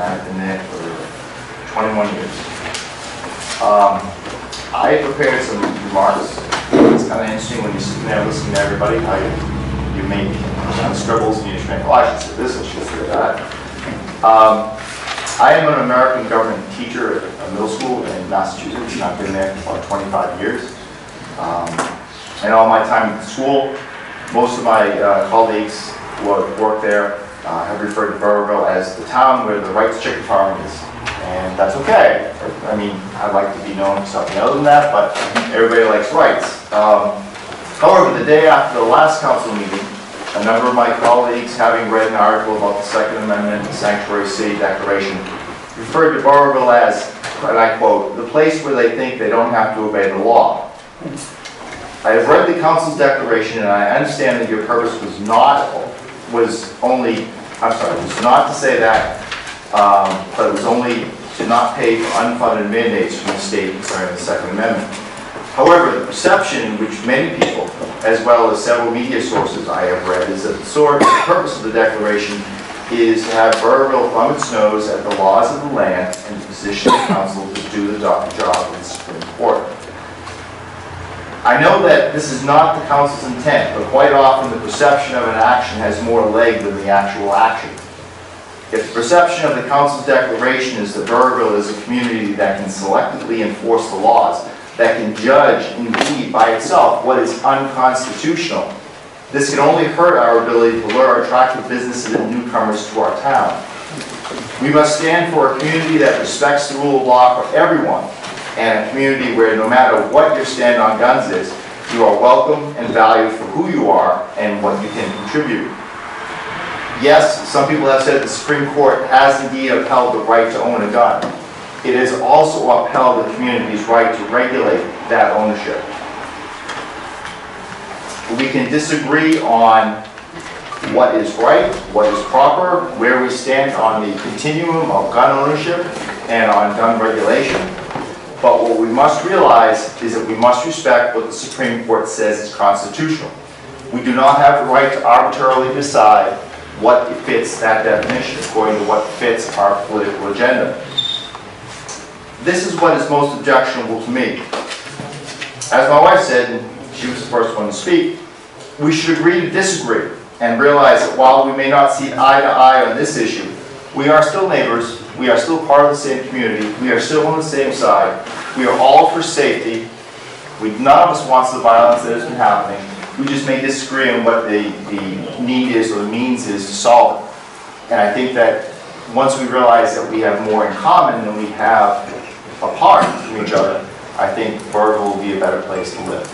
and I've been there for 21 years. I prepared some remarks. It's kind of interesting when you're sitting there listening to everybody, how you make scribbles and you just make, oh, I should say this, I should say that. I am an American government teacher at a middle school in Massachusetts, and I've been there for about 25 years. And all my time at school, most of my colleagues who work there have referred to Burrillville as the town where the rights chicken farm is. And that's okay. I mean, I'd like to be known for something other than that, but everybody likes rights. However, the day after the last council meeting, a number of my colleagues, having read an article about the Second Amendment and Sanctuary City Declaration, referred to Burrillville as, and I quote, the place where they think they don't have to obey the law. I have read the council's declaration, and I understand that your purpose was not to say that, but it was only to not pay for unfunded mandates from the state concerning the Second Amendment. However, the perception in which many people, as well as several media sources I have read, is that the purpose of the declaration is to have Burrillville thumb its nose at the laws of the land and to position the council to do the job of the Supreme Court. I know that this is not the council's intent, but quite often the perception of an action has more leg than the actual action. If the perception of the council's declaration is that Burrillville is a community that can selectively enforce the laws, that can judge, indeed, by itself what is unconstitutional, this can only hurt our ability to lure attractive businesses and newcomers to our town. We must stand for a community that respects the rule of law for everyone, and a community where no matter what your stand on guns is, you are welcome and valued for who you are and what you can contribute. Yes, some people have said the Supreme Court has indeed upheld the right to own a gun. It has also upheld the community's right to regulate that ownership. We can disagree on what is right, what is proper, where we stand on the continuum of gun ownership and on gun regulation. But what we must realize is that we must respect what the Supreme Court says is constitutional. We do not have the right to arbitrarily decide what fits that definition according to what fits our political agenda. This is what is most objectionable to me. As my wife said, and she was the first one to speak, we should agree to disagree and realize that while we may not see eye to eye on this issue, we are still neighbors, we are still part of the same community, we are still on the same side, we are all for safety. None of us wants the violence that has been happening. We just may disagree on what the need is or the means is to solve it. And I think that once we realize that we have more in common than we have apart from each other, I think Burrillville will be a better place to live.